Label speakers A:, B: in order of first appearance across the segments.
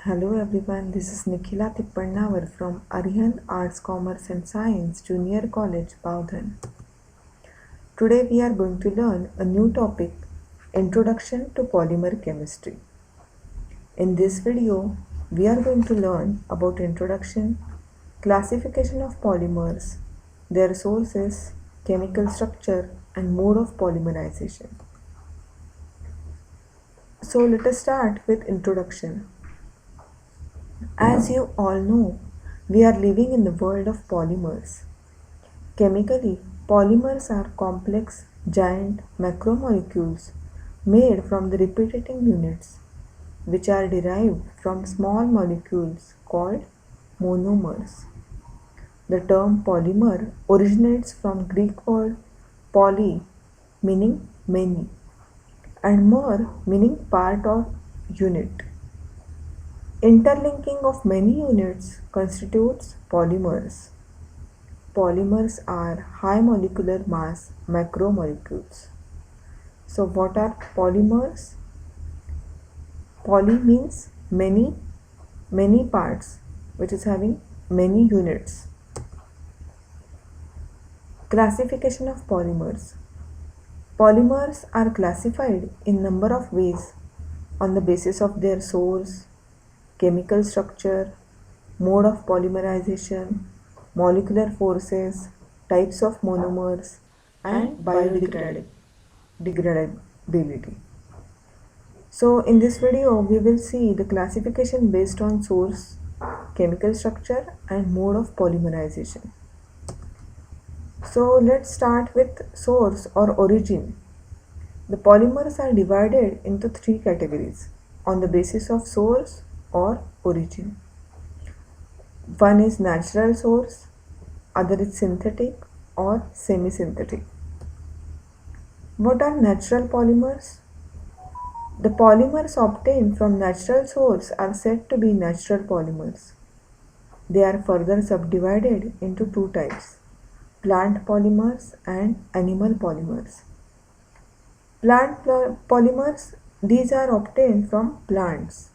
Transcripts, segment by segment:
A: Hello everyone, this is Nikhila Tippannavar from Arihant Arts, Commerce and Science Junior College, Bowdhan. Today we are going to learn a new topic, Introduction to Polymer Chemistry. In this video, we are going to learn about introduction, classification of polymers, their sources, chemical structure and mode of polymerization. So let us start with introduction. As you all know, we are living in the world of polymers. Chemically, polymers are complex, giant macromolecules made from the repeating units, which are derived from small molecules called monomers. The term polymer originates from Greek word poly, meaning many, and mer, meaning part or unit. Interlinking of many units constitutes polymers. Polymers are high molecular mass macromolecules. So what are polymers? Poly means many parts, which is having many units. Classification of polymers. Polymers are classified in number of ways on the basis of their source, chemical structure, mode of polymerization, molecular forces, types of monomers, and biodegradability. So in this video, we will see the classification based on source, chemical structure, and mode of polymerization. So let's start with source or origin. The polymers are divided into three categories on the basis of source or origin. One is natural source, other is synthetic or semi-synthetic. What are natural polymers? The polymers obtained from natural source are said to be natural polymers. They are further subdivided into two types, plant polymers and animal polymers. Plant polymers, these are obtained from plants.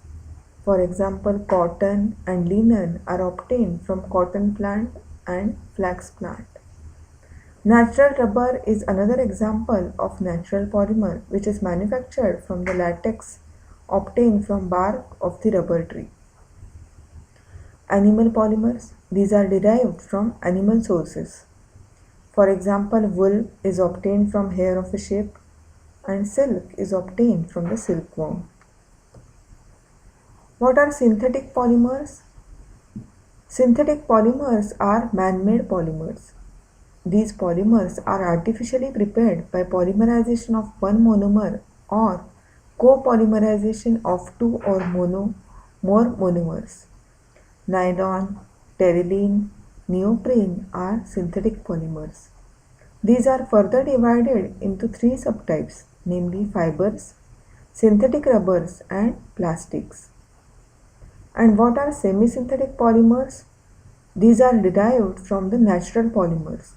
A: For example, cotton and linen are obtained from cotton plant and flax plant. Natural rubber is another example of natural polymer which is manufactured from the latex obtained from bark of the rubber tree. Animal polymers, these are derived from animal sources. For example, wool is obtained from hair of a sheep and silk is obtained from the silkworm. What are synthetic polymers? Synthetic polymers are man-made polymers. These polymers are artificially prepared by polymerization of one monomer or copolymerization of two or more monomers. Nylon, terylene, neoprene are synthetic polymers. These are further divided into three subtypes, namely fibers, synthetic rubbers and plastics. And what are semi-synthetic polymers? These are derived from the natural polymers.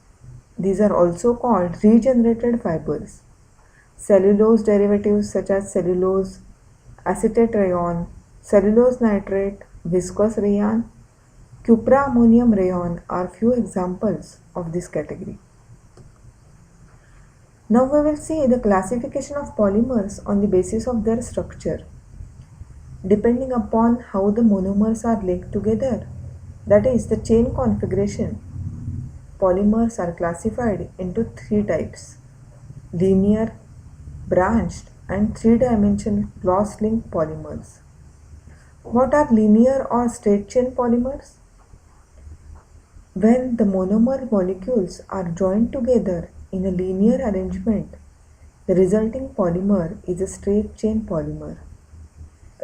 A: These are also called regenerated fibers. Cellulose derivatives such as cellulose, acetate rayon, cellulose nitrate, viscose rayon, cuprammonium rayon are few examples of this category. Now we will see the classification of polymers on the basis of their structure. Depending upon how the monomers are linked together, that is the chain configuration, polymers are classified into three types, linear, branched and three-dimensional cross-linked polymers. What are linear or straight chain polymers? When the monomer molecules are joined together in a linear arrangement, the resulting polymer is a straight chain polymer.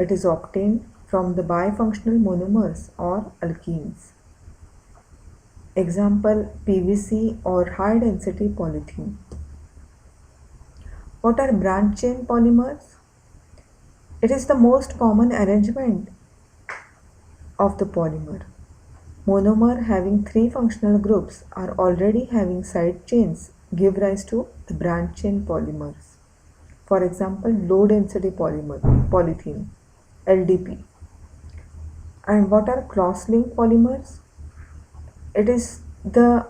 A: It is obtained from the bifunctional monomers or alkenes. Example, PVC or high density polythene. What are branch chain polymers? It is the most common arrangement of the polymer. Monomer having three functional groups are already having side chains give rise to the branch chain polymers. For example, low density polythene. LDP. And what are cross-linked polymers? It is the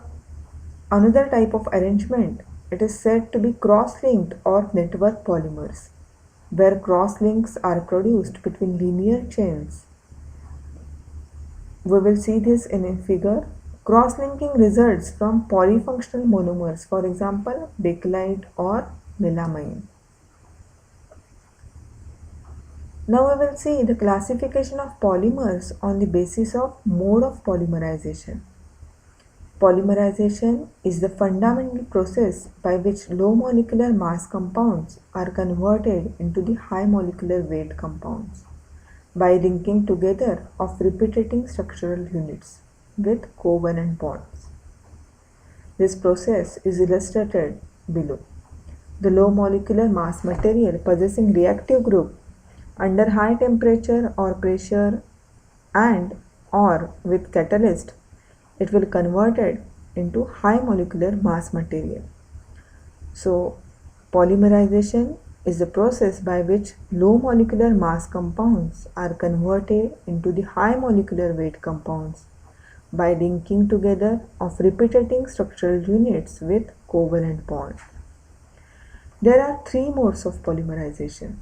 A: another type of arrangement. It is said to be cross-linked or network polymers, where cross-links are produced between linear chains. We will see this in a figure. Cross-linking results from polyfunctional monomers, for example, bakelite or melamine. Now we will see the classification of polymers on the basis of mode of polymerization. Polymerization is the fundamental process by which low molecular mass compounds are converted into the high molecular weight compounds by linking together of repeating structural units with covalent bonds. This process is illustrated below. The low molecular mass material possessing reactive group under high temperature or pressure and or with catalyst, it will converted into high molecular mass material. So polymerization is the process by which low molecular mass compounds are converted into the high molecular weight compounds by linking together of repeating structural units with covalent bonds. There are three modes of polymerization: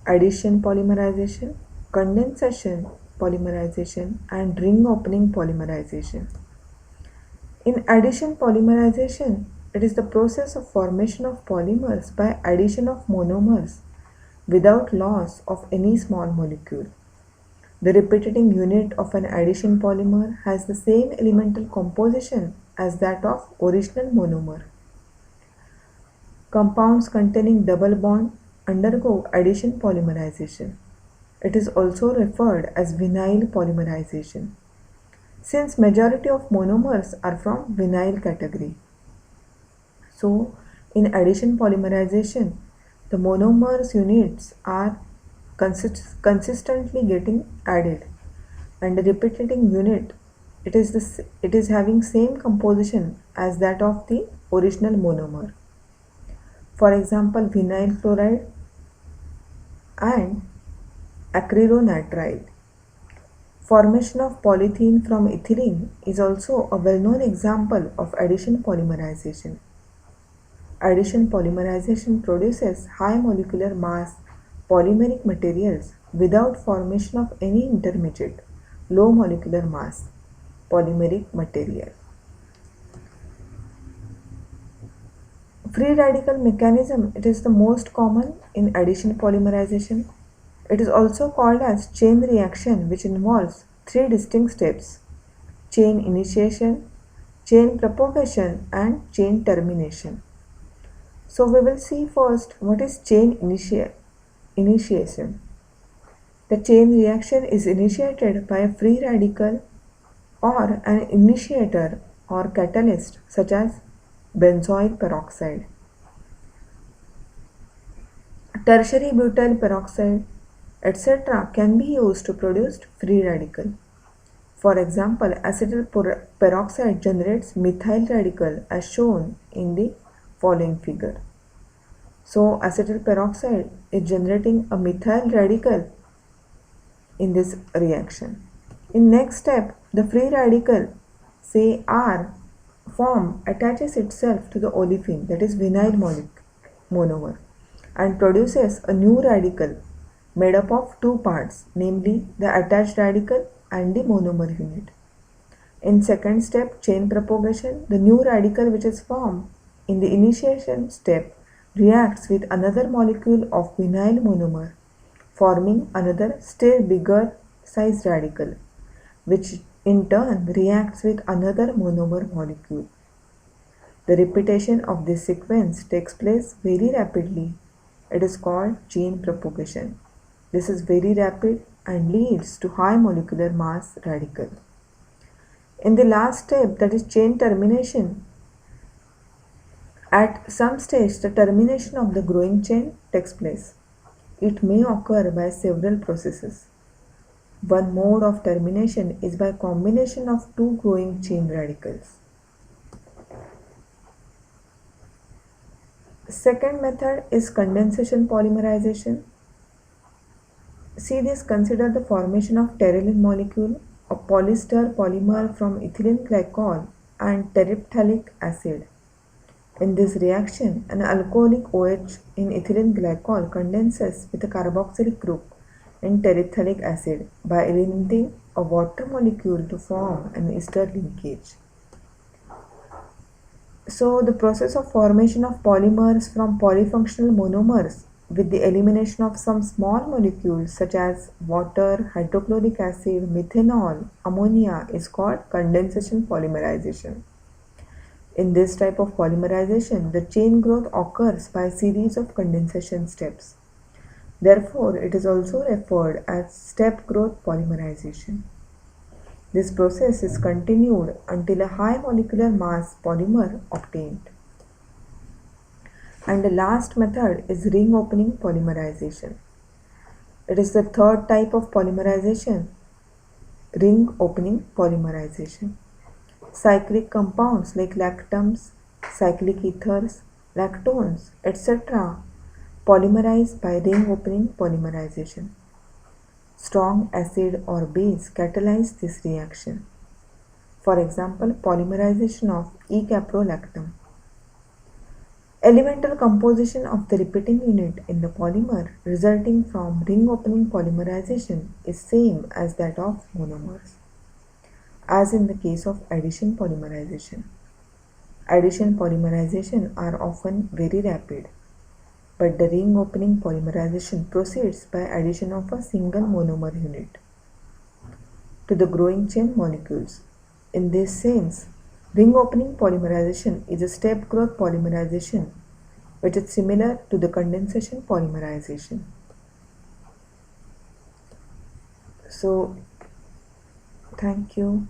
A: addition polymerization, condensation polymerization, and ring opening polymerization. In addition polymerization, it is the process of formation of polymers by addition of monomers without loss of any small molecule. The repeating unit of an addition polymer has the same elemental composition as that of original monomer. Compounds containing double bond undergo addition polymerization. It is also referred as vinyl polymerization, since majority of monomers are from vinyl category. So, in addition polymerization, the monomers units are consistently getting added, and the repeating unit it is having same composition as that of the original monomer. For example, vinyl chloride and acrylonitrile. Formation of polythene from ethylene is also a well-known example of addition polymerization. Addition polymerization produces high molecular mass polymeric materials without formation of any intermediate low molecular mass polymeric material. Free radical mechanism, it is the most common in addition polymerization. It is also called as chain reaction, which involves three distinct steps: chain initiation, chain propagation, and chain termination. So we will see first what is chain initiation. The chain reaction is initiated by a free radical or an initiator or catalyst such as benzoyl peroxide, tertiary butyl peroxide, etc. can be used to produce free radical. For example, acetyl peroxide generates methyl radical as shown in the following figure. So acetyl peroxide is generating a methyl radical in this reaction. In next step, the free radical, say R, form attaches itself to the olefin, that is vinyl monomer, and produces a new radical made up of two parts, namely the attached radical and the monomer unit. In second step, chain propagation, the new radical which is formed in the initiation step reacts with another molecule of vinyl monomer, forming another still bigger size radical, which in turn reacts with another monomer molecule. The repetition of this sequence takes place very rapidly. It is called chain propagation. This is very rapid and leads to high molecular mass radical. In the last step, that is chain termination, at some stage the termination of the growing chain takes place. It may occur by several processes. One mode of termination is by combination of two growing chain radicals. Second method is condensation polymerization. See this, consider the formation of pteryl molecule, a polyester polymer from ethylene glycol and terephthalic acid. In this reaction, an alcoholic OH in ethylene glycol condenses with a carboxylic group in terephthalic acid by eliminating a water molecule to form an ester linkage. So the process of formation of polymers from polyfunctional monomers with the elimination of some small molecules such as water, hydrochloric acid, methanol, ammonia is called condensation polymerization. In this type of polymerization, the chain growth occurs by a series of condensation steps. Therefore, it is also referred as step growth polymerization. This process is continued until a high molecular mass polymer obtained. And the last method is ring opening polymerization. It is the third type of polymerization, ring opening polymerization. Cyclic compounds like lactams, cyclic ethers, lactones, etc. polymerize by ring opening polymerization. Strong acid or base catalyze this reaction. For example, polymerization of E-caprolactam. Elemental composition of the repeating unit in the polymer resulting from ring opening polymerization is same as that of monomers, as in the case of addition polymerization. Addition polymerization are often very rapid, but the ring opening polymerization proceeds by addition of a single monomer unit to the growing chain molecules. In this sense, ring opening polymerization is a step growth polymerization which is similar to the condensation polymerization. So, thank you.